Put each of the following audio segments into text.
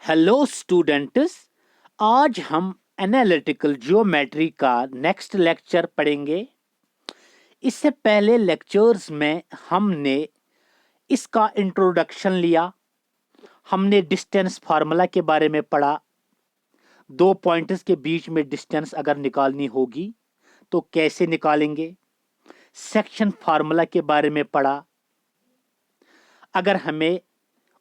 Hello students. आज हम analytical geometry का नेक्स्ट लेक्चर पढ़ेंगे। इससे पहले लेक्चर्स में हमने इसका इंट्रोडक्शन लिया। हमने डिस्टेंस फार्मूला के बारे में पढ़ा। दो पॉइंट्स के बीच में डिस्टेंस अगर निकालनी होगी तो कैसे निकालेंगे। सेक्शन फार्मूला के बारे में पढ़ा। अगर हमें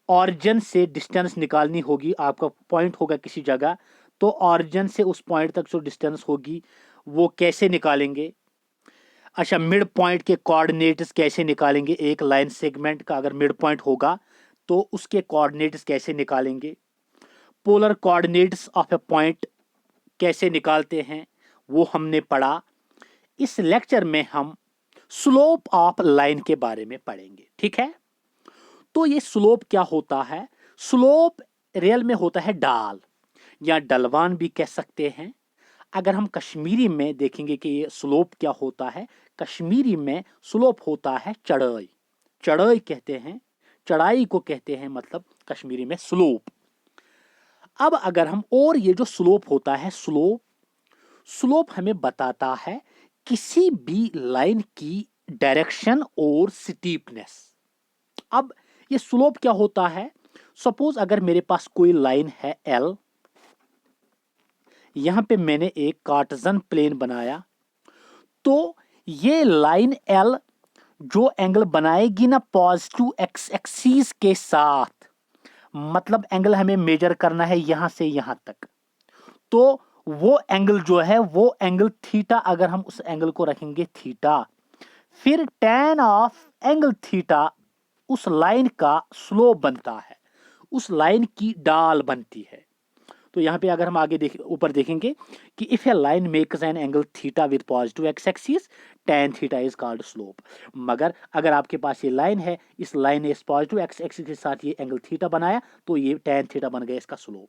ऑरिजिन से डिस्टेंस निकालनी होगी, आपका पॉइंट होगा किसी जगह, तो ऑरिजिन से उस पॉइंट तक जो डिस्टेंस होगी वो कैसे निकालेंगे। अच्छा, मिड पॉइंट के कोऑर्डिनेट्स कैसे निकालेंगे। एक लाइन सेगमेंट का अगर मिड पॉइंट होगा तो उसके कोऑर्डिनेट्स कैसे निकालेंगे। Polar coordinates of A point कैसे निकालते हैं वो हमने पढ़ा। इस लेक्चर में हम स्लोप ऑफ लाइन के बारे में पढ़ेंगे, ठीक है। तो ये स्लोप क्या होता है। स्लोप रियल में होता है ढाल या ढलवान भी कह सकते हैं। अगर हम कश्मीरी में देखेंगे कि ये स्लोप क्या होता है, कश्मीरी में स्लोप होता है चढ़ाई। चढ़ाई कहते हैं, चढ़ाई को कहते हैं, मतलब कश्मीरी में स्लोप। अब अगर हम और ये जो स्लोप होता है, स्लोप स्लोप हमें बताता है किसी भी लाइन की डायरेक्शन और स्टीपनेस। अब ये स्लोप क्या होता है। सपोज अगर मेरे पास कोई लाइन है एल, यहां पे मैंने एक कार्टेशियन प्लेन बनाया, तो ये लाइन एल जो एंगल बनाएगी ना पॉजिटिव एक्स एक्सिस के साथ, मतलब एंगल हमें मेजर करना है यहां से यहां तक, तो वो एंगल जो है वो एंगल थीटा, अगर हम उस एंगल को रखेंगे थीटा, फिर tan ऑफ एंगल थीटा उस लाइन का स्लोप बनता है, उस लाइन की ढाल बनती है। तो यहां पे अगर हम आगे ऊपर देखेंगे कि if A line makes an angle theta with positive x axis, tan theta is called slope. मगर अगर आपके पास ये लाइन है, इस लाइन ने इस पॉजिटिव एक्स एक्सिस के साथ ये एंगल थीटा बनाया, तो ये tan थीटा बन गया इसका स्लोप।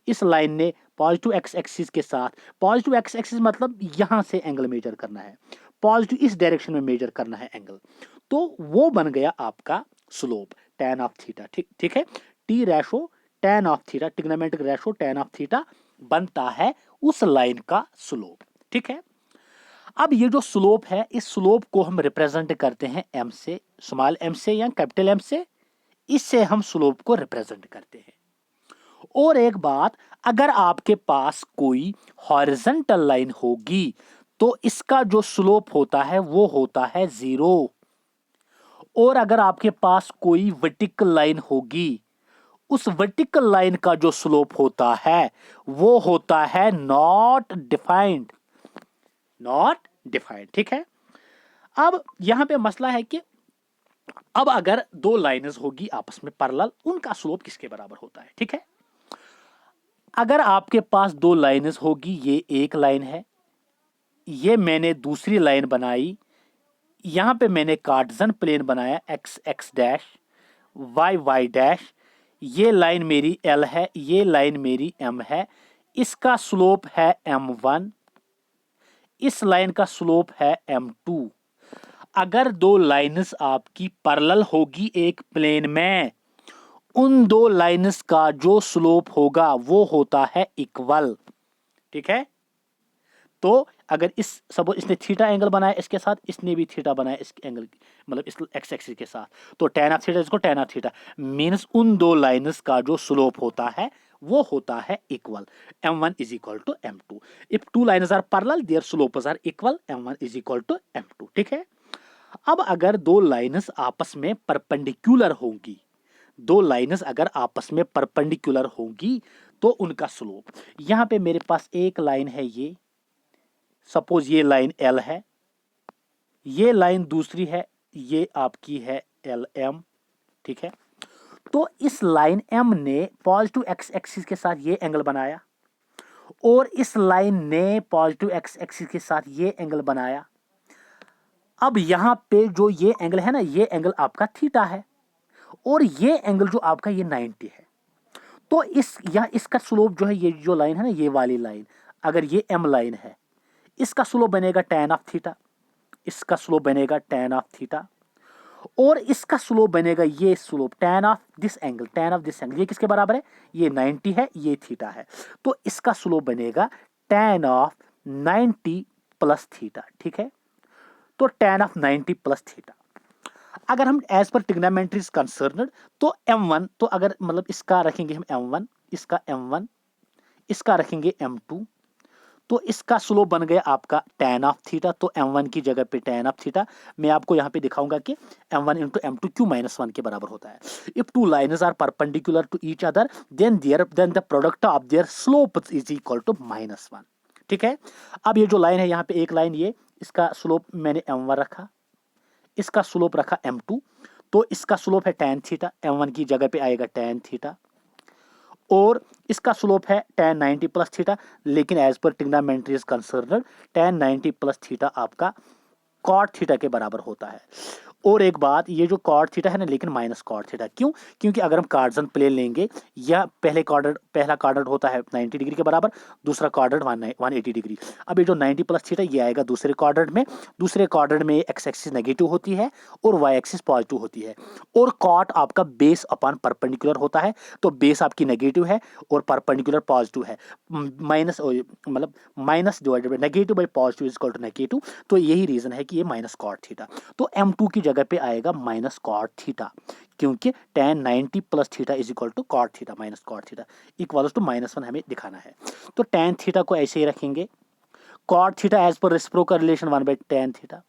इस लाइन ने पॉजिटिव एक्स एक्सिस के साथ, पॉजिटिव एक्स एक्सिस मतलब यहां से एंगल मेजर करना है, पॉजिटिव इस डायरेक्शन में मेजर करना है एंगल, तो वो बन गया आपका स्लोप tan ऑफ थीटा। ठीक ठीक है। T ratio tan of theta, trigonometric ratio tan of theta बनता है उस लाइन का स्लोप, ठीक है। अब ये जो स्लोप है, इस स्लोप को हम रिप्रेजेंट करते हैं एम से, स्मॉल एम से या कैपिटल एम से। इससे हम स्लोप को रिप्रेजेंट करते हैं। और एक बात, अगर आपके पास कोई हॉरिजॉन्टल लाइन होगी तो इसका जो स्लोप होता है वो होता है 0। और अगर आपके पास कोई वर्टिकल लाइन होगी, उस वर्टिकल लाइन का जो स्लोप होता है वो होता है नॉट डिफाइंड। नॉट डिफाइंड, ठीक है। अब यहां पे मसला है कि अब अगर दो लाइन्स होगी आपस में पैरेलल, उनका स्लोप किसके बराबर होता है, ठीक है। अगर आपके पास दो लाइन्स होगी, ये एक लाइन है, ये मैंने दूसरी लाइन बनाई, यहां पे मैंने कार्टेशियन प्लेन बनाया X X dash, Y Y dash, ये लाइन मेरी एल है, ये लाइन मेरी एम है, इसका स्लोप है m1, इस लाइन का स्लोप है m2। अगर दो लाइन्स आपकी पैरेलल होगी एक प्लेन में, उन दो लाइन्स का जो स्लोप होगा वो होता है इक्वल, ठीक है। तो अगर इस सब इसने थीटा एंगल बनाया इसके साथ, इसने भी थीटा बनाया इस एंगल, मतलब इस एक्स एक्सिस के साथ, तो tan ऑफ थीटा इसको tan ऑफ थीटा मींस उन दो लाइन्स का जो स्लोप होता है वो होता है equal. m1 is equal to m2। If two lines are parallel their slopes are equal, m1 is equal to m2, ठीक है। अब अगर दो लाइन्स आपस में परपेंडिकुलर होंगी, दो लाइन्स अगर आपस में परपेंडिकुलर होंगी तो उनका स्लोप, यहां पे मेरे पास एक लाइन है, ये सपोज ये लाइन एल है, ये लाइन दूसरी है, ये आपकी है एल एम, ठीक है। तो इस लाइन एम ने पॉजिटिव एक्स एक्सिस के साथ ये एंगल बनाया, और इस लाइन ने पॉजिटिव एक्स एक्सिस के साथ ये एंगल बनाया। अब यहां पे जो ये एंगल है ना, ये एंगल आपका थीटा है, और ये एंगल जो आपका ये 90 है। तो इस या इसका स्लोप जो है, ये जो लाइन है ना, ये वाली लाइन, अगर ये एम लाइन है, इसका स्लोप बनेगा tan ऑफ थीटा, इसका स्लोप बनेगा tan ऑफ थीटा। और इसका स्लोप बनेगा ये slope tan of this angle, ये किसके बराबर है, ये 90 है, ये थीटा है, तो इसका स्लोप बनेगा tan ऑफ 90 प्लस थीटा। ठीक है, तो tan ऑफ 90 प्लस थीटा। अगर हम एज पर ट्रिग्नोमेट्री कंसर्न तो m1, तो अगर मतलब इसका रखेंगे हम m1, इसका m1, इसका रखेंगे m2, तो इसका स्लोप बन गया आपका tan ऑफ थीटा, तो m1 की जगह पे tan ऑफ थीटा। मैं आपको यहां पे दिखाऊंगा कि m1 इंटू m2 क्यों -1 के बराबर होता है। If two lines are perpendicular to each other then the product of their slopes is equal to -1। ठीक है, अब ये जो लाइन है यहाँ पे एक लाइन, ये इसका स्लोप मैंने m1 रखा, इसका स्लोप रखा m2, तो इसका स्लोप है tan थीटा, m1 की जगह पे आएगा tan थीटा, और इसका स्लोप है tan 90 प्लस थीटा, लेकिन as far trigonometry is concern tan 90 plus theta आपका cot थीटा के बराबर होता है। और एक बात, ये जो cot थीटा है ना, लेकिन माइनस cot थीटा क्यों, क्योंकि अगर हम कार्टेशियन प्लेन लेंगे, या पहला क्वाड्रेंट होता है 90 डिग्री के बराबर, दूसरा क्वाड्रेंट 180 डिग्री। अब ये जो 90 प्लस थीटा ये आएगा दूसरे क्वाड्रेंट में, दूसरे क्वाड्रेंट में एक्स एक्सिस नेगेटिव होती है और वाई एक्सिस पॉजिटिव होती है, और cot आपका बेस अपॉन परपेंडिकुलर होता है, तो बेस आपकी नेगेटिव है और परपेंडिकुलर पॉजिटिव है, माइनस मतलब minus divided by negative by positive is equal to negative, तो यही रीजन है कि ये माइनस कॉट थीटा। तो m2 की जगह पे आएगा माइनस कॉट थीटा, क्योंकि tan 90 plus theta is equal to cot theta minus cot theta equal to -1 हमें दिखाना है। तो tan थीटा को ऐसे ही रखेंगे, cot theta as per reciprocal relation 1/tan theta,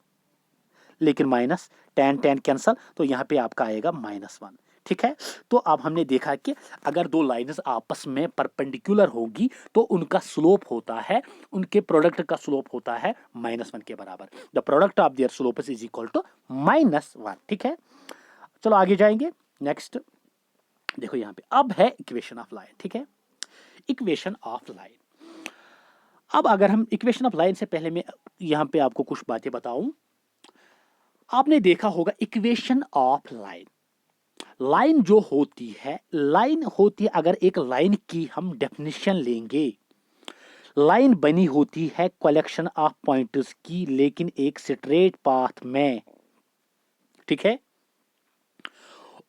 लेकिन माइनस tan कैंसल, तो यहाँ पे आपका आएगा -1। ठीक है, तो अब हमने देखा कि अगर दो लाइन्स आपस में परपेंडिकुलर होगी तो उनका स्लोप होता है, उनके प्रोडक्ट का स्लोप होता है -1 के बराबर। The product of their slopes is equal to -1। ठीक है, चलो आगे जाएंगे। नेक्स्ट देखो यहाँ पे अब है इक्वेशन ऑफ लाइन। ठीक है, इक्वेशन ऑफ लाइन। अब अगर हम इक्वेशन ऑफ लाइन से पहले मैं यहाँ पे आपको कुछ बातें बताऊं। आपने देखा होगा इक्वेशन ऑफ लाइन, लाइन जो होती है, लाइन होती है, अगर एक लाइन की हम डेफिनेशन लेंगे, लाइन बनी होती है कलेक्शन ऑफ पॉइंट्स की, लेकिन एक स्ट्रेट पाथ में। ठीक है,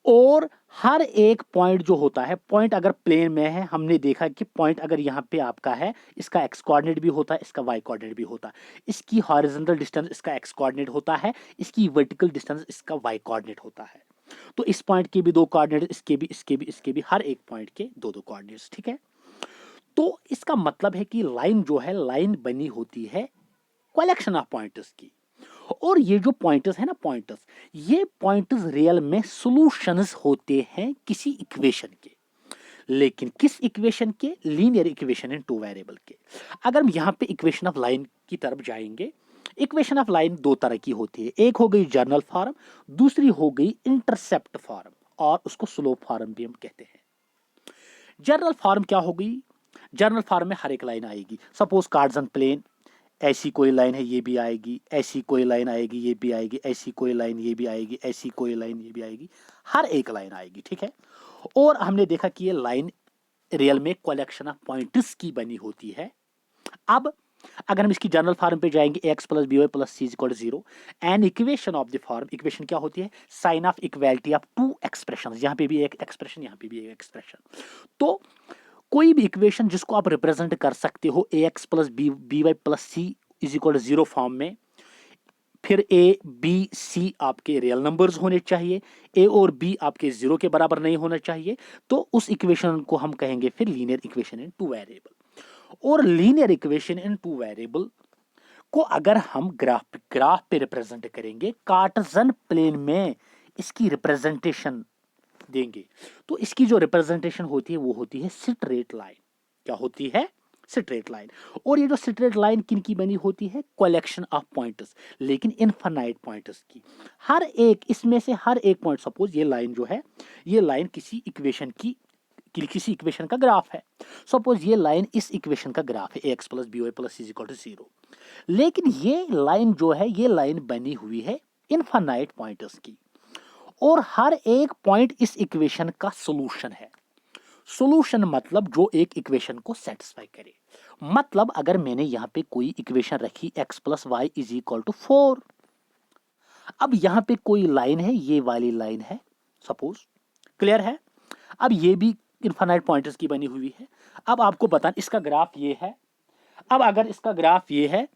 और हर एक पॉइंट जो होता है, पॉइंट अगर प्लेन में है, हमने देखा कि पॉइंट अगर यहां पे आपका है, इसका एक्स कोऑर्डिनेट भी होता है, इसका वाई कोऑर्डिनेट भी होता है, इसकी हॉरिजॉन्टल डिस्टेंस इसका एक्स कोऑर्डिनेट होता है, इसकी वर्टिकल डिस्टेंस इसका वाई कोऑर्डिनेट होता है। तो इस पॉइंट के भी दो कोऑर्डिनेट, इसके भी हर एक पॉइंट के दो कोऑर्डिनेट्स। ठीक है, तो इसका मतलब है कि लाइन जो है, लाइन बनी होती है कलेक्शन ऑफ पॉइंट्स की, और ये जो पॉइंटर्स है ना, पॉइंटर्स, ये पॉइंटर्स रियल में सॉल्यूशंस होते हैं किसी इक्वेशन के, लेकिन किस इक्वेशन के, linear equation in two variable के। अगर हम यहाँ पे इक्वेशन ऑफ लाइन की तरफ जाएंगे, इक्वेशन ऑफ लाइन दो तरह की होती है, एक हो गई जर्नल फॉर्म, दूसरी हो गई इंटरसेप्ट फॉर्म, और उसको स्लोप फॉर्म भी हम कहते हैं। जर्नल फॉर्म क्या हो गई, जर्नल फॉर्म में हर एक लाइन आएगी, सपोज कार्टेशियन प्लेन, ऐसी कोई लाइन है ये भी आएगी, ऐसी कोई लाइन आएगी ये भी आएगी, ऐसी कोई लाइन ये भी आएगी, ऐसी कोई लाइन ये भी आएगी, हर एक लाइन आएगी। ठीक है, और हमने देखा कि ये लाइन रियल में कलेक्शन ऑफ पॉइंट्स की बनी होती है। अब अगर हम इसकी जनरल फॉर्म पे जाएंगे, x plus b y plus c is equal to 0, and equation of the form, equation क्या होती है, sign of equality of two expression, यहां पे भी एक एक्सप्रेशन, यहां पे भी एक एक्सप्रेशन। तो कोई भी इक्वेशन जिसको आप रिप्रेजेंट कर सकते हो ax plus b y plus c is equal to 0 form में, फिर ए बी सी आपके रियल नंबर्स होने चाहिए, ए और बी आपके 0 के बराबर नहीं होना चाहिए, तो उस इक्वेशन को हम कहेंगे फिर linear equation in two variable. और linear equation in two variable को अगर हम ग्राफ पे रिप्रेजेंट करेंगे, कार्टेशियन प्लेन में इसकी रिप्रेजेंटेशन देंगे, तो इसकी जो रिप्रेजेंटेशन होती है वो होती है स्ट्रेट लाइन। क्या होती है, स्ट्रेट लाइन। और ये जो स्ट्रेट लाइन किन की बनी होती है, कलेक्शन ऑफ पॉइंट्स, लेकिन इनफाइनाइट पॉइंट्स की। हर एक इसमें से हर एक पॉइंट, सपोज ये लाइन जो है, ये लाइन किसी इक्वेशन की, किसी इक्वेशन का ग्राफ है, सपोज ये लाइन इस इक्वेशन का ग्राफ है, x plus b y plus c equal to 0, लेकिन ये लाइन जो है, ये लाइन बनी हुई है इनफाइनाइट पॉइंट्स की, और हर एक पॉइंट इस इक्वेशन का सॉल्यूशन है। सॉल्यूशन मतलब जो एक इक्वेशन को सेटिस्फाई करे। मतलब अगर मैंने यहां पे कोई इक्वेशन रखी x plus y is equal to 4, अब यहाँ पे कोई लाइन है, ये वाली लाइन है सपोज, क्लियर है। अब ये भी इनफाइनाइट पॉइंटर्स की बनी हुई है। अब आपको बताना इसका ग्राफ ये है। अब अगर इसका ग्राफ ये है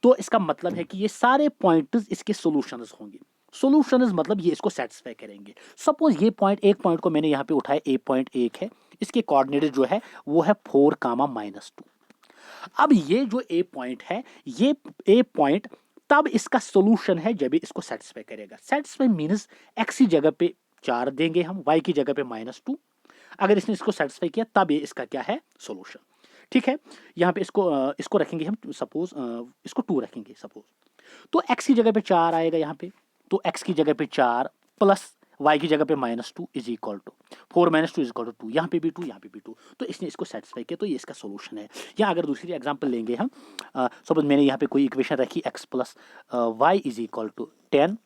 तो इसका मतलब है कि ये सारे पॉइंट्स इसके सॉल्यूशंस होंगे। सॉल्यूशंस मतलब ये इसको सेटिस्फाई करेंगे। सपोज ये पॉइंट, एक पॉइंट को मैंने यहाँ पे उठाया, ए पॉइंट एक है, इसके कोऑर्डिनेट जो है वो है 4, -2। अब ये जो ए पॉइंट है, ये ए पॉइंट तब इसका सॉल्यूशन है जब ये इसको सेटिस्फाई करेगा। सेटिस्फाई मींस एक्स की जगह पे 4 देंगे हम, वाई की जगह पे -2। अगर इसने इसको सेटिस्फाई किया तब ये इसका क्या है, सॉल्यूशन। ठीक है, यहाँ पे इसको रखेंगे हम सपोज, इसको 2 रखेंगे सपोज, तो x की जगह पे 4 आएगा यहाँ पे, तो x की जगह पे 4 प्लस y की जगह पे -2 is equal to 4 -2 is equal to 2। यहाँ पे भी 2, यहाँ पे भी 2, तो इसने इसको सेटिस्फाई किया, तो ये इसका सोल्यूशन है। या अगर दूसरी एग्जांपल लेंगे हम, सपोज मैंने यहाँ पे कोई इक्वेशन रखी x plus y is equal to 10।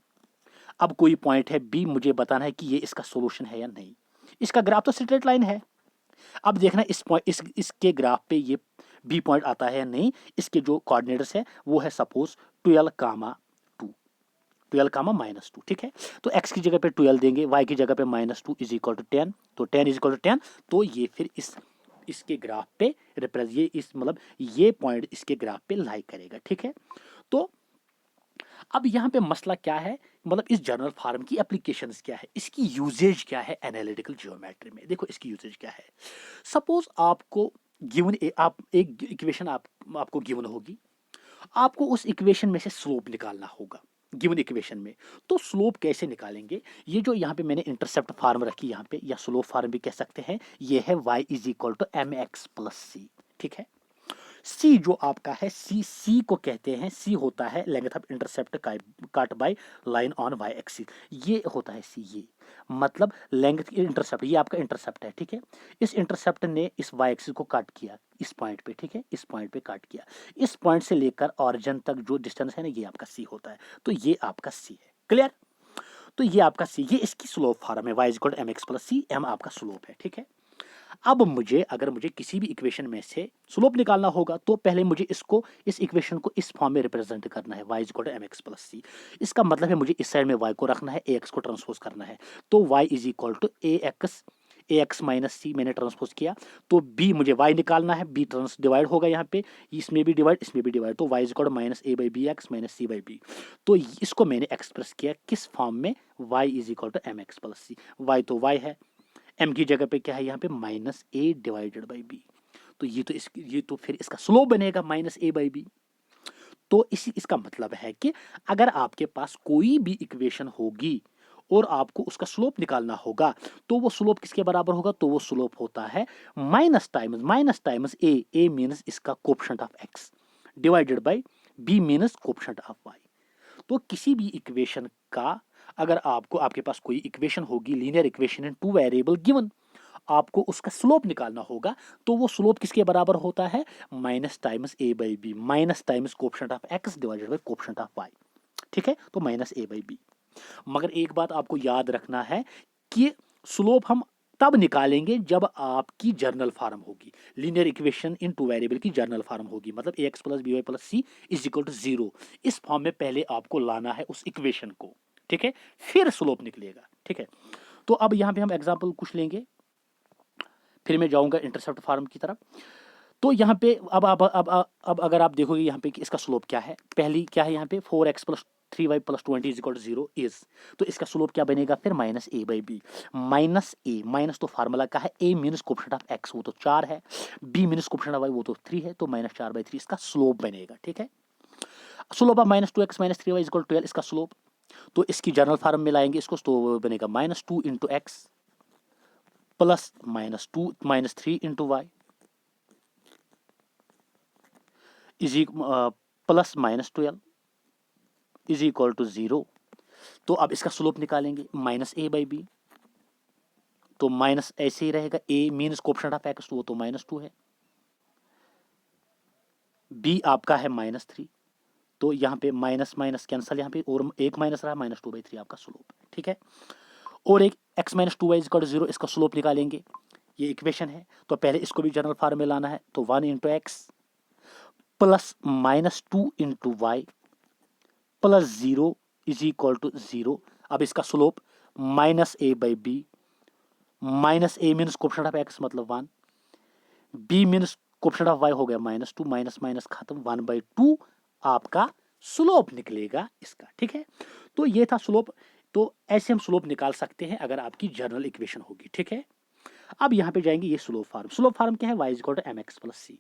अब कोई पॉइंट है b, मुझे बताना है कि ये इसका सोल्यूशन है या नहीं। इसका ग्राफ तो स्ट्रेट लाइन है। अब देखना इस पॉइंट, इसके ग्राफ पे ये बी पॉइंट आता है या नहीं। इसके जो कोऑर्डिनेट्स है वो है सपोज 12, 12, -2। ठीक है, तो x की जगह पे 12 देंगे, y की जगह पे -2 इज इक्वल टू 10, तो 10 इज इक्वल टू 10। तो ये फिर इसके ग्राफ पे रिप्रेजेंट, ये इस मतलब ये पॉइंट इसके ग्राफ पे लाई करेगा। ठीक है, तो अब यहाँ पे मसला क्या है, मतलब इस जनरल फार्म की एप्लीकेशंस क्या है, इसकी यूजेज क्या है एनालिटिकल जियोमेट्री में। देखो इसकी यूजेज क्या है। सपोज आपको गिवन आप एक इक्वेशन आपको गिवन होगी, आपको उस इक्वेशन में से स्लोप निकालना होगा गिवन इक्वेशन में। तो स्लोप कैसे निकालेंगे, ये जो यहाँ पे मैंने इंटरसेप्ट फार्म रखी यहाँ पे, या स्लोप फार्म भी कह सकते हैं, ये है y is equal to mx plus c। ठीक है, सी जो आपका है, सी को कहते हैं, सी होता है length of intercept cut by line on y axis, ये होता है सी। ये मतलब लेंथ इंटरसेप्ट, ये आपका इंटरसेप्ट है। ठीक है, इस इंटरसेप्ट ने इस वाई एक्सिस को कट किया इस पॉइंट पे। ठीक है, इस पॉइंट पे कट किया, इस पॉइंट से लेकर ऑरिजिन तक जो डिस्टेंस है ना, ये आपका सी होता है। तो ये आपका सी है, क्लियर। तो ये आपका सी, ये इसकी स्लोप फॉर्म है, y equal to mx plus c, m आपका स्लोप है। ठीक है, अब अगर मुझे किसी भी इक्वेशन में से स्लोप निकालना होगा तो पहले मुझे इसको, इस इक्वेशन को इस फॉर्म में रिप्रेजेंट करना है, y equal to mx plus c. इसका मतलब है मुझे इस साइड में y को रखना है, ax को ट्रांसपोज करना है। तो y is equal to ax minus c मैंने ट्रांसपोज किया। तो b मुझे y निकालना है, b ट्रांस डिवाइड होगा यहाँ पे, इसमें भी डिवाइड, इसमें भी डिवाइड, तो y is equal to minus a by b x minus c by b. तो इसको मैंने एक्सप्रेस किया किस फॉर्म में, y is equal to mx plus c. y तो y है, m की जगह पे क्या है यहाँ पे -a डिवाइडेड बाई b। तो ये तो फिर इसका स्लोप बनेगा -a बाई b। तो इसका मतलब है कि अगर आपके पास कोई भी इक्वेशन होगी और आपको उसका स्लोप निकालना होगा, तो वो स्लोप किसके बराबर होगा, तो वो स्लोप होता है माइनस टाइम्स a मीन्स इसका coefficient of x divided by b means coefficient of y। तो किसी भी इक्वेशन का, अगर आपके पास कोई इक्वेशन होगी, linear equation in 2 variable given, आपको उसका स्लोप निकालना होगा, तो वो स्लोप किसके बराबर होता है, minus times a by b, minus times coefficient of x divided by coefficient of y। ठीक है, तो माइनस a बाई बी। मगर एक बात आपको याद रखना है कि स्लोप हम तब निकालेंगे जब आपकी जर्नल फॉर्म होगी, लीनियर इक्वेशन इन 2 वेरिएबल की जर्नल फॉर्म होगी, मतलब ax plus b y plus c is equal to 0। इस फॉर्म में पहले आपको लाना है उस इक्वेशन को। ठीक है, फिर स्लोप निकलेगा। ठीक है, तो अब यहाँ पे हम एग्जाम्पल कुछ लेंगे, फिर मैं जाऊंगा इंटरसेप्ट फॉर्म की तरफ। तो यहाँ पे अब अगर आप देखोगे यहाँ पे कि इसका स्लोप क्या है, पहली क्या है यहाँ पे 4x प्लस 3y प्लस 20 इज इक्वल टू 0 इज, तो इसका स्लोप क्या बनेगा फिर -a बाई बी। माइनस तो फार्मूला का है, a means coefficient of x वो तो 4 है, b means coefficient of y वो तो 3 है, तो -4/3 इसका स्लोप बनेगा। ठीक है, slope of -2x minus 3y is equal to 12 इसका स्लोप। तो इसकी जनरल फॉर्म में लाएंगे इसको, तो बनेगा -2 into x plus -3 into y is plus -12 is equal to 0। तो अब इसका स्लोप निकालेंगे -a बाई बी, तो माइनस ऐसे ही रहेगा, a means coefficient of x वो तो -2 है, b आपका है -3, तो यहाँ पे माइनस माइनस कैंसल, यहाँ पे और एक माइनस रहा, -2/3 आपका स्लोप। ठीक है, और एक x minus 2y is equal to 0 इसका स्लोप निकालेंगे, ये इक्वेशन है, तो पहले इसको भी जनरल फॉर्म में लाना है, तो 1 into x plus -2 into y plus 0 is equal to 0। अब इसका slope minus a by b, minus a means coefficient of x मतलब 1, b means coefficient of y हो गया -2, माइनस माइनस खत्म, 1/2 आपका स्लोप निकलेगा इसका। ठीक है, तो ये था स्लोप। तो ऐसे हम स्लोप निकाल सकते हैं अगर आपकी जनरल इक्वेशन होगी। ठीक है, अब यहाँ पे जाएंगे, ये स्लोप फार्म। स्लोप फार्म क्या है? y is equal to mx plus c.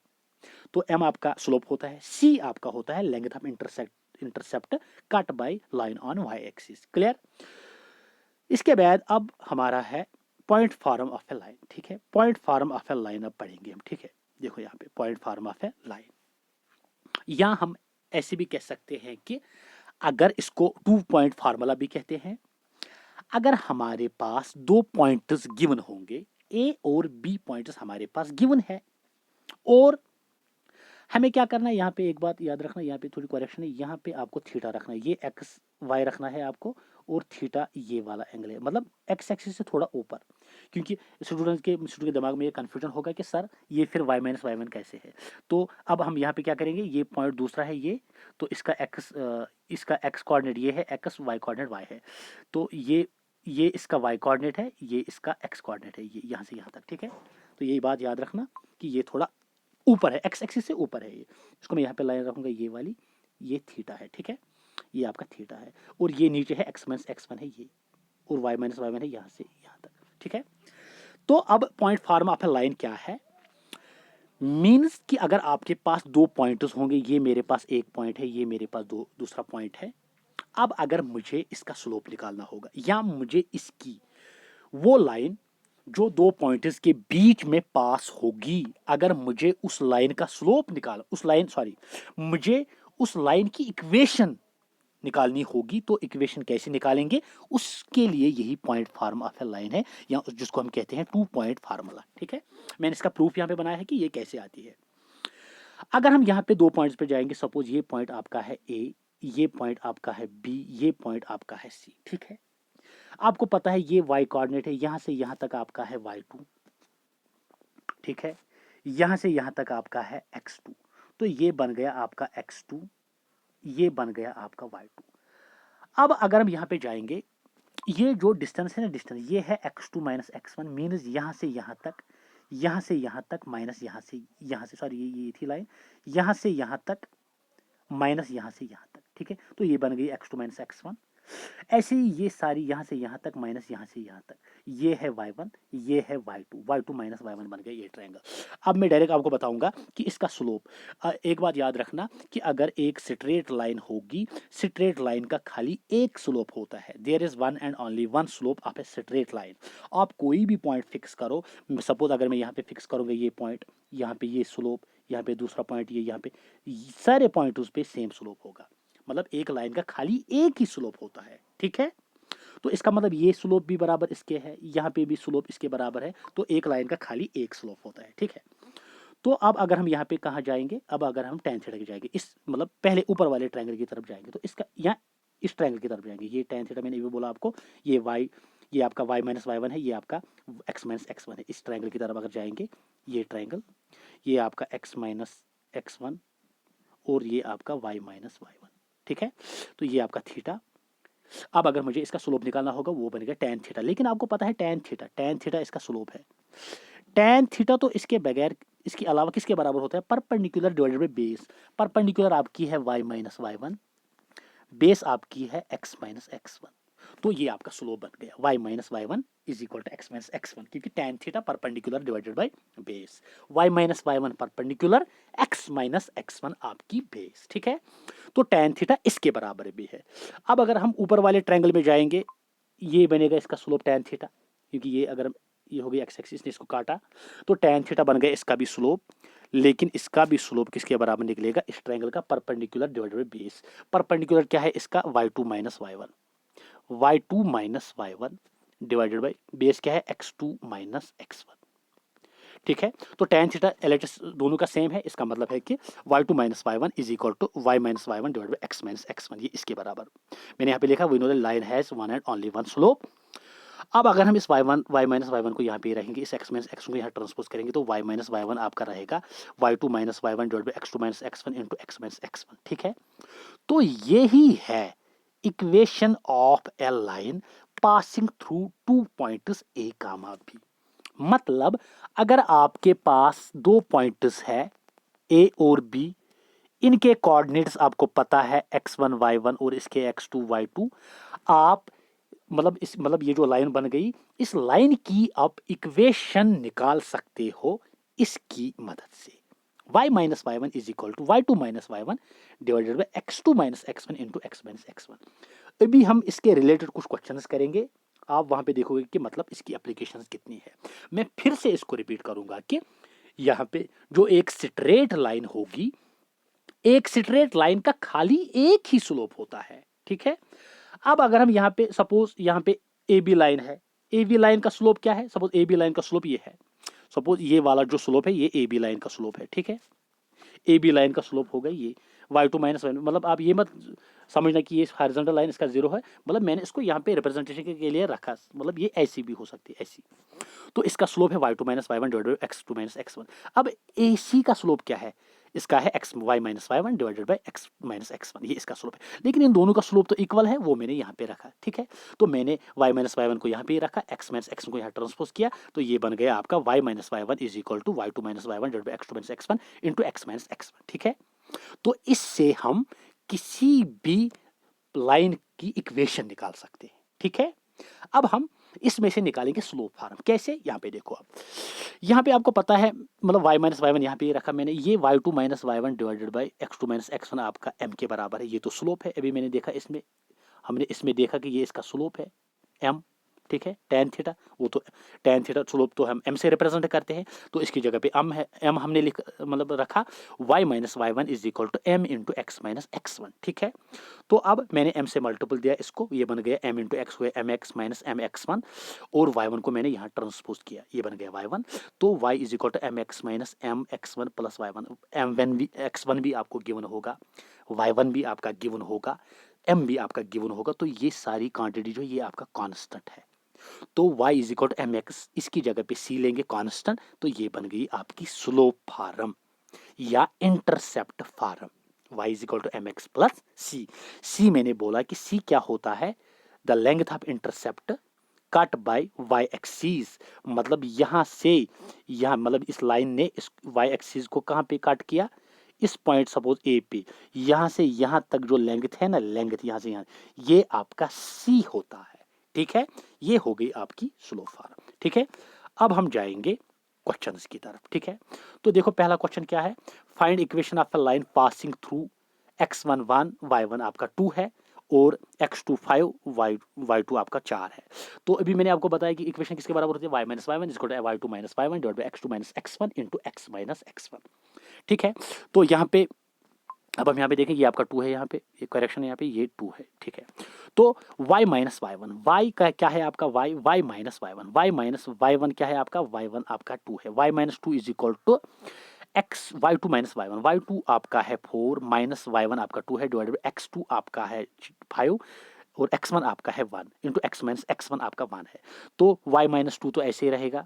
तो m आपका स्लोप होता है, c आपका होता है length of intercept cut by line on y axis. Clear? इसके बाद अब हमारा है point form of a line. ठीक है, point form of a line अब पढ़ेंगे हम। ठीक है, देखो यहाँ पे point form of a line, या हम ऐसे भी कह सकते हैं कि अगर इसको 2 पॉइंट फार्मूला भी कहते हैं। अगर हमारे पास 2 पॉइंट्स गिवन होंगे, ए और बी पॉइंट्स हमारे पास गिवन है, और हमें क्या करना है, यहाँ पे एक बात याद रखना, यहाँ पे थोड़ी करेक्शन है, यहाँ पे आपको थीटा रखना है, ये एक्स वाई रखना है आपको, और थीटा ये वाला एंगल है, मतलब एक्स एक्सिस से थोड़ा ऊपर, क्योंकि स्टूडेंट के दिमाग में ये कन्फ्यूजन होगा कि सर ये फिर y माइनस वाई वन कैसे है। तो अब हम यहाँ पे क्या करेंगे, ये पॉइंट दूसरा है ये, तो इसका एक्स कोऑर्डिनेट ये है, एक्स वाई कोऑर्डिनेट वाई है, तो ये इसका y कोऑर्डिनेट है, ये इसका x कोऑर्डिनेट है, ये यहाँ से यहाँ तक। ठीक है, तो यही बात याद रखना कि ये थोड़ा ऊपर है, एक्स एक्सिस से ऊपर है ये। इसको मैं यहाँ पे लाइन रखूंगा, ये वाली, ये थीटा है। ठीक है, ये आपका थीटा है, और ये नीचे है एक्स माइनस एक्स वन है ये, और वाई माइनस वाई वन है यहाँ से यहाँ तक। ठीक है, तो अब point form of a line क्या है? मीन्स कि अगर आपके पास 2 पॉइंट्स होंगे, ये मेरे पास एक पॉइंट है, ये मेरे पास दूसरा पॉइंट है। अब अगर मुझे इसका स्लोप निकालना होगा, या मुझे इसकी वो लाइन जो 2 पॉइंट्स के बीच में पास होगी, अगर मुझे उस लाइन का स्लोप निकाल मुझे उस लाइन की इक्वेशन निकालनी होगी, तो इक्वेशन कैसे निकालेंगे? उसके लिए यही point form of a line है, या जिसको हम कहते हैं 2 पॉइंट फार्मूला। ठीक है, मैंने इसका प्रूफ यहाँ पे बनाया है कि ये कैसे आती है। अगर हम यहाँ पे 2 पॉइंट्स पे जाएंगे, सपोज ये पॉइंट आपका है ए, ये पॉइंट आपका है बी, ये पॉइंट आपका है सी। ठीक है, आपको पता है ये y कोऑर्डिनेट है, यहां से यहां तक आपका है y2। ठीक है, यहां से यहां तक आपका है x2, तो ये बन गया आपका x2, ये बन गया आपका y2। अब अगर हम यहां पे जाएंगे, ये जो डिस्टेंस है ना, डिस्टेंस ये है x2 माइनस x1, मीनस यहां से यहां तक, यहां से यहां तक, माइनस यहां से सॉरी ये थी लाइन, यहां से यहां तक, माइनस यहां से यहां तक। ठीक है, तो ये बन गई x2 माइनस x1। ऐसे ही ये सारी यहाँ से यहाँ तक, माइनस यहाँ से यहाँ तक, ये है y1, ये है y2 माइनस y1 बन गया ये ट्रायंगल। अब मैं डायरेक्ट आपको बताऊंगा कि इसका स्लोप। एक बात याद रखना कि अगर एक स्ट्रेट लाइन होगी, स्ट्रेट लाइन का खाली एक स्लोप होता है, there is one and only one slope of a straight line. आप कोई भी पॉइंट फिक्स करो, सपोज अगर मैं यहाँ पे फिक्स करूंगा ये पॉइंट, यहाँ पे ये स्लोप, यहाँ पे दूसरा पॉइंट ये, यहाँ पे सारे पॉइंट उस पे सेम स्लोप होगा, मतलब एक लाइन का खाली एक ही स्लोप होता है। ठीक है, तो इसका मतलब ये स्लोप भी बराबर इसके है, यहाँ पे भी स्लोप इसके बराबर है, तो एक लाइन का खाली एक स्लोप होता है। ठीक है, तो अब अगर हम यहाँ पे कहाँ जाएंगे, अब अगर हम tan थीटा की जाएंगे, इस मतलब पहले ऊपर वाले ट्रायंगल की तरफ जाएंगे, तो इसका यहाँ इस ट्रायंगल की तरफ जाएंगे, ये tan थीटा मैंने ये भी बोला आपको, ये आपका y माइनस वाई वन है, ये आपका x माइनस एक्स वन है। इस ट्रायंगल की तरफ अगर जाएंगे, ये ट्रायंगल, ये आपका x माइनस एक्स वन, और ये आपका y माइनस वाई वन। ठीक है, तो ये आपका थीटा। अब अगर मुझे इसका स्लोप निकालना होगा, वो बनेगा tan थीटा, लेकिन आपको पता है tan थीटा इसका स्लोप है। tan थीटा तो इसके बगैर, इसके अलावा किसके बराबर होता है? Perpendicular divided by base. Perpendicular आपकी है y minus y one, base आपकी है x माइनस एक्स वन, तो ये आपका स्लोप बन गया y minus y one is equal to x minus x one, क्योंकि tan theta perpendicular divided by base, y minus y one perpendicular, x minus x one आपकी base. ठीक है, तो tan थीटा इसके बराबर भी है। अब अगर हम ऊपर वाले ट्रायंगल में जाएंगे, ये बनेगा इसका स्लोप tan थीटा, क्योंकि ये अगर ये हो गई एक्स एक्सिस ने इसको काटा, तो tan थीटा बन गया इसका भी स्लोप, लेकिन इसका भी स्लोप किसके बराबर निकलेगा? इस ट्रायंगल का perpendicular divided by base. Perpendicular क्या है इसका? y2 minus y one, y2 minus y one divided by base क्या है? x2 minus x one. ठीक है, तो tan थीटा एलएचएस दोनों का सेम है, इसका मतलब है कि y2 minus y one is equal to y minus y one divided by x minus x one, ये इसके बराबर। मैंने यहाँ पे लिखा we know the line has one and only one slope. अब अगर हम इस y माइनस वाई वन को यहाँ पे रहेंगे, इस x माइनस एक्स को यहाँ ट्रांसपोज करेंगे, तो y माइनस वाई वन आपका रहेगा y2 minus y one divided by x2 minus x one into x minus x one. ठीक है, तो यही है equation of a line passing through 2 points A comma B. मतलब अगर आपके पास 2 पॉइंट्स है ए और बी, इनके कोऑर्डिनेट्स आपको पता है x1 y1 और इसके x2 y2, आप मतलब ये जो लाइन बन गई, इस लाइन की आप इक्वेशन निकाल सकते हो इसकी मदद से। y minus y one is equal to y two minus y one divided by x two minus x one into x minus x one. अभी हम इसके रिलेटेड कुछ क्वेश्चंस करेंगे, आप वहां पे देखोगे कि मतलब इसकी एप्लीकेशंस कितनी है। मैं फिर से इसको रिपीट करूंगा कि यहाँ पे जो एक स्ट्रेट लाइन होगी, एक स्ट्रेट लाइन का खाली एक ही स्लोप होता है, ठीक है। अब अगर हम यहाँ पे सपोज यहाँ पे ए बी लाइन है, ए बी लाइन का स्लोप क्या है, सपोज ए बी लाइन का स्लोप ये है, सपोज ये वाला जो स्लोप है ये ए बी लाइन का स्लोप है, ठीक है। ए बी लाइन का स्लोप होगा ये वाई टू माइनस वाई, मतलब आप ये मत समझना कि ये हॉरिजॉन्टल लाइन इसका जीरो है, मतलब मैंने इसको यहाँ पे रिप्रेजेंटेशन के लिए रखा, मतलब ये ऐसी भी हो सकती है ऐसी। तो इसका स्लोप है y two minus y one divided by x two minus x one. अब ए सी का स्लोप क्या है, इसका है x y minus y one divided by x minus x one, ये इसका स्लोप है। लेकिन इन दोनों का स्लोप तो इक्वल है, वो मैंने यहाँ पे रखा, ठीक है। तो मैंने वाई माइनस वाई वन को यहाँ पे रखा, एक्स माइनस एक्स वन को यहाँ ट्रांसपोज किया, तो ये बन गया आपका y minus y one is equal to y two minus y one divided by x two minus x one into x minus x one, ठीक है। तो इससे हम किसी भी लाइन की इक्वेशन निकाल सकते हैं, ठीक है। अब हम इसमें से निकालेंगे स्लोप फार्म, कैसे, यहाँ पे देखो। अब यहाँ पे आपको पता है, मतलब y माइनस वाई वन यहाँ पे रखा मैंने, ये y two minus y one divided by x two minus x one आपका m के बराबर है, ये तो स्लोप है। अभी मैंने देखा इसमें, हमने इसमें देखा कि ये इसका स्लोप है m, ठीक है। टेन थीटा, वो तो टेन थीटा स्लोप तो हम m से रिप्रेजेंट करते हैं, तो इसकी जगह पे m है, m हमने लिख मतलब रखा y minus y one is equal to m into x minus x one, ठीक है। तो अब मैंने m से मल्टीपल दिया इसको, ये बन गया m इंटू एक्स हुआ m x minus m x one, और y1 को मैंने यहाँ ट्रांसपोज किया, ये बन गया y1। तो y is equal to M x minus m x one plus y one, m one भी एक्स वन भी आपको गिवन होगा, y1 भी आपका गिवन होगा, m भी आपका गिवन होगा। तो ये सारी क्वांटिटी जो ये आपका कांस्टेंट है, तो y is equal to M x, इसकी जगह पे c लेंगे कांस्टेंट, तो ये बन गई आपकी स्लोप फार्म या intercept form. y is equal to M X plus C. C मैंने बोला कि सी क्या होता है, the length of intercept cut by y axis, मतलब यहां से यहां, मतलब इस लाइन ने इस y एक्सिस को कहां पे कट किया, इस पॉइंट सपोज ए पे, यहां से यहां तक जो लेंथ है ना, लेंथ यहां से यहां, ये आपका c होता है, ठीक है। ये हो गई आपकी स्लोप फार्म, ठीक है। अब हम जाएंगे क्वेश्चंस की तरफ, ठीक है। तो देखो पहला क्वेश्चन क्या है, find equation of a line passing through x1 1 y1 आपका 2 है और x2 5 y2 आपका 4 है। तो अभी मैंने आपको बताया कि इक्वेशन किसके बराबर होती है, y माइनस वाई वन इसको y2 minus y one divide by x2 minus x1 into x minus x1, ठीक है। तो यहाँ पे अब हम यहाँ पे देखें, ये आपका 2 है, यहाँ पे ये करेक्शन है, यहाँ पे ये 2 है, ठीक है। तो y minus y one, y का क्या है आपका y minus y one, y minus y one क्या है आपका y1 आपका 2 है, y minus two is equal to x y two minus y one, y two आपका है 4 माइनस वाई वन आपका 2 है डिवाइडेड बाई एक्स टू आपका है 5 और x1 आपका है 1 into x minus x one आपका 1 है। तो y माइनस टू तो ऐसे ही रहेगा,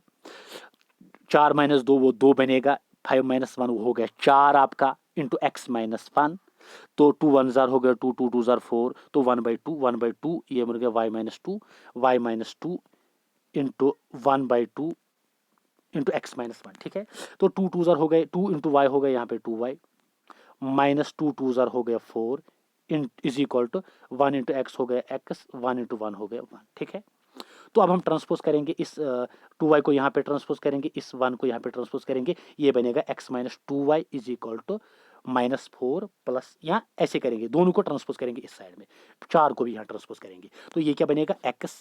4 माइनस 2 वो 2 बनेगा, 5 माइनस 1 वो हो गया 4 आपका इंटू एक्स माइनस 1, तो 2 1 जार हो गया 2 2 2 जार 4, तो 1/2 ये बन गया y minus two into 1/2 into x minus 1, ठीक है। तो 2 2 जार हो गए 2 इंटू वाई हो गए यहाँ पे 2y माइनस 2 2 जार हो गया 4 is equal to 1 into x हो गया एक्स, 1 इंटू 1 हो गया 1, ठीक है। तो अब हम ट्रांसपोज करेंगे इस 2y को यहाँ पे ट्रांसपोज करेंगे, इस 1 को यहाँ पे ट्रांसपोज करेंगे, ये बनेगा x minus 2y is equal to minus 4 plus, यहाँ ऐसे करेंगे, दोनों को ट्रांसपोज करेंगे इस साइड में, 4 को भी यहाँ ट्रांसपोज करेंगे, तो ये क्या बनेगा x,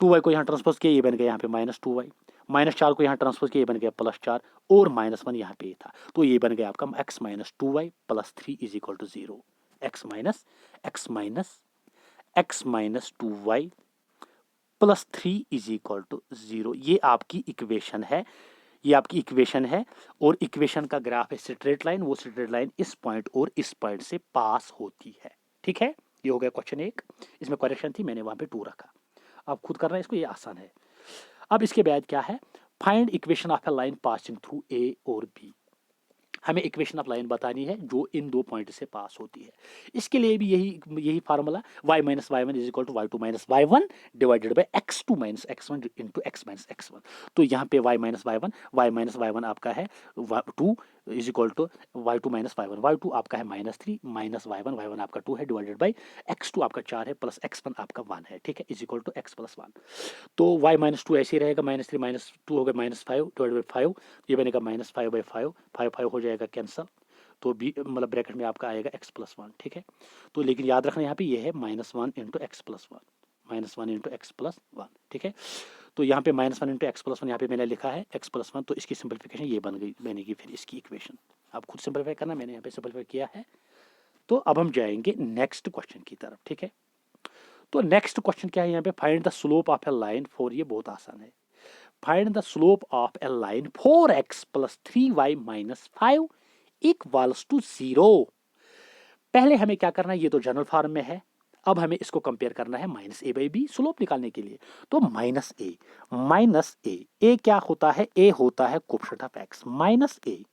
2y को यहाँ ट्रांसपोज किया, ये बन गया यहाँ पे माइनस 2y, माइनस 4 को यहाँ ट्रांसपोज किया, ये बन गया प्लस 4 और माइनस 1 यहाँ पे था, तो ये बन गया आपका x minus 2y plus 3 is equal to 0, x minus 2y plus 3 is equal to 0, ये आपकी इक्वेशन है, ये आपकी इक्वेशन है। और इक्वेशन का ग्राफ है स्ट्रेट लाइन, वो स्ट्रेट लाइन इस पॉइंट और इस पॉइंट से पास होती है, ठीक है। ये हो गया क्वेश्चन 1, इसमें करेक्शन थी, मैंने वहां पे 2 रखा, आप खुद करना है इसको, ये आसान है। अब इसके बाद क्या है, find equation of a line passing through a और बी। हमें इक्वेशन ऑफ लाइन बतानी है जो इन दो पॉइंट से पास होती है। इसके लिए भी यही formula y minus y one is equal to y two minus y one divided by x two minus x one into x minus x one. तो यहाँ पे y माइनस वाई वन आपका है two is equal to y two minus y two आपका है -3 minus y one आपका 2 है divided by x to आपका 4 है प्लस एक्स वन आपका 1 है, ठीक है, is equal to x plus 1। तो y माइनस टू ऐसे ही रहेगा, -3 -2 हो गया -5 डिवाइड बाई 5, ये बनेगा -5/5, 5 हो जाएगा कैंसल, तो बी मतलब ब्रैकेट में आपका आएगा x प्लस 1, ठीक है। तो लेकिन याद रखना यहाँ पे ये है -1 into x plus 1, -1 into x plus 1, ठीक है। तो यहाँ पे -1 इंटू एक्स प्लस 1 यहाँ पे मैंने लिखा है x प्लस 1, तो इसकी सिंपलीफिकेशन ये बन गई बनेगी फिर इसकी इक्वेशन। आप खुद सिंपलीफाई करना, मैंने यहाँ पे सिंपलीफाई किया है। तो अब हम जाएंगे नेक्स्ट क्वेश्चन की तरफ, ठीक है। तो नेक्स्ट क्वेश्चन क्या है यहाँ पे, find the slope of a line for, ये बहुत आसान है। Find the slope of a line 4x plus 3y minus 5 equals to 0। पहले हमें क्या करना है, ये तो जनरल फॉर्म में है, अब हमें इसको कंपेयर करना है -a/b स्लोप निकालने के लिए। तो -a क्या होता है, a होता है coefficient of x, -a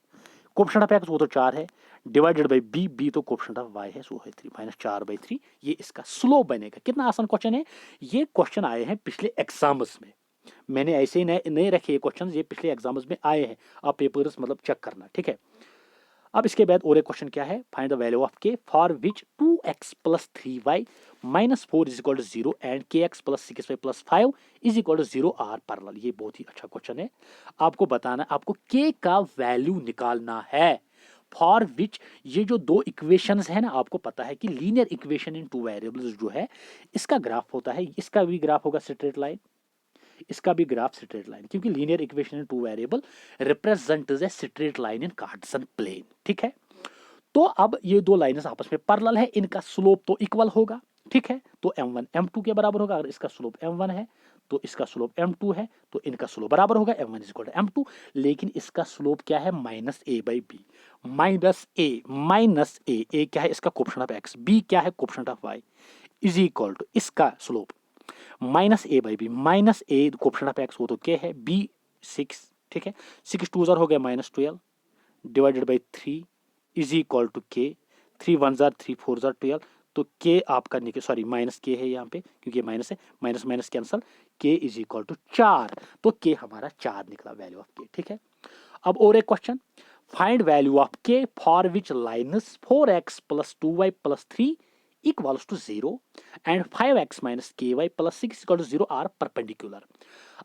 coefficient of x वो तो 4 है डिवाइडेड बाई b तो कोएफिशिएंट ऑफ y है, सो है 3 -4/3, ये इसका स्लोप बनेगा। कितना आसान क्वेश्चन है, ये क्वेश्चन आए हैं पिछले एग्जाम्स में, मैंने ऐसे ही नहीं रखे ये क्वेश्चन, ये पिछले एग्जाम्स में आए हैं, आप पेपर्स मतलब चेक करना, ठीक है। अब इसके बाद और एक क्वेश्चन क्या है, find the value of k for which 2x plus 3y minus 4 is equal to 0 and kx plus 6y plus 5 is equal to 0 are parallel. ये बहुत ही अच्छा क्वेश्चन है, आपको बताना, आपको k का वैल्यू निकालना है फॉर विच, ये जो दो इक्वेशंस है ना, आपको पता है कि linear equation in two variables जो है इसका ग्राफ होता है, इसका भी ग्राफ होगा स्ट्रेट लाइन, इसका भी ग्राफ स्ट्रेट लाइन, क्योंकि linear equation in two variable represents a straight line in Cartesian plane, ठीक है। तो अब ये दो लाइनें आपस में पैरेलल है, इनका स्लोप तो इक्वल होगा, ठीक है। तो m1 m2 के बराबर होगा, अगर इसका स्लोप m1 है तो इसका स्लोप m2 है, तो इनका स्लोप बराबर होगा m1 is equal to m2, लेकिन इसका स्लोप क्या है, -a/b, -a क्या है, इसका कोएफिशिएंट ऑफ x, b क्या है, coefficient of y, is equal to इसका slope -a/b, -a coefficient of x वो तो k है, b 6, ठीक है, 6 2 हो गया -12 divided by 3 is equal to k, 3 1 3 4 12, तो k आपका निकल, सॉरी माइनस k है यहाँ पे क्योंकि माइनस है, minus minus cancel, k is equal to 4, तो k हमारा 4 निकला वैल्यू ऑफ k, ठीक है। अब और एक question, find value of k for which lines 4x plus 2y plus 3 equals to 0 and 5x minus ky plus 6 equal to 0 are perpendicular.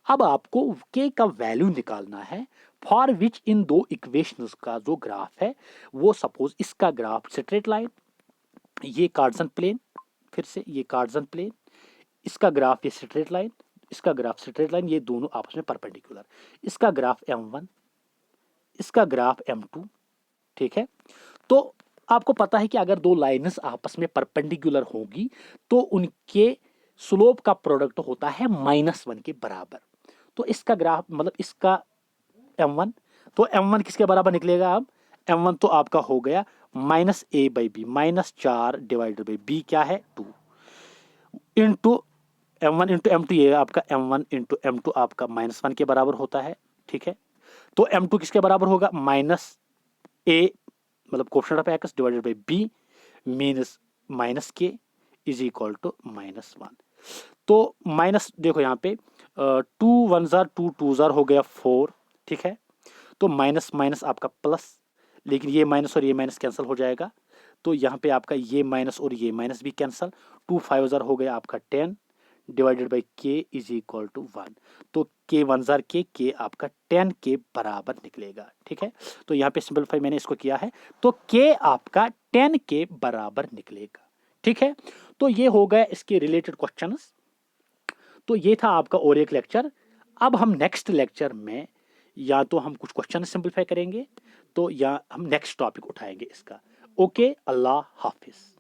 अब आपको k का वैल्यू निकालना है फॉर विच इन दो इक्वेशंस का जो ग्राफ है वो, सपोज इसका ग्राफ स्ट्रेट लाइन, ये कार्टेशियन प्लेन, फिर से ये कार्टेशियन प्लेन, इसका ग्राफ ये स्ट्रेट लाइन, इसका ग्राफ स्ट्रेट लाइन, ये दोनों आपस में परपेंडिकुलर, इसका ग्राफ m1, इसका ग्राफ m2, ठीक है। तो आपको पता है कि अगर दो लाइन्स आपस में परपेंडिकुलर होगी तो उनके स्लोप का प्रोडक्ट होता है -1 के बराबर। तो इसका ग्राफ मतलब इसका m1, तो m1 किसके बराबर निकलेगा, अब m1 तो आपका हो गया -a/b, -4 डिवाइडेड बाई b क्या है 2 इंटू m1 इंटू m2, ये आपका m1 इंटू m2 आपका -1 के बराबर होता है, ठीक है। तो m2 किसके बराबर होगा, -a मतलब coefficient of x divided by b means -k is equal to -1। तो माइनस देखो यहाँ पे 2 1 2 2 हो गया 4, ठीक है। तो माइनस माइनस आपका प्लस, लेकिन ये माइनस और ये माइनस कैंसिल हो जाएगा, तो यहाँ पे आपका ये माइनस और ये माइनस भी कैंसिल, 2 5 हो गया आपका 10 divided by k is equal to 1, तो k 1 k आपका 10 के बराबर निकलेगा, ठीक है। तो यहाँ पे सिंपलीफाई मैंने इसको किया है, तो k आपका 10 के बराबर निकलेगा, ठीक है। तो ये हो गया इसके रिलेटेड क्वेश्चंस। तो ये था आपका और एक लेक्चर। अब हम नेक्स्ट लेक्चर में या तो हम कुछ क्वेश्चन सिंपलीफाई करेंगे, तो या हम नेक्स्ट टॉपिक उठाएंगे इसका। ओके, अल्लाह हाफिज।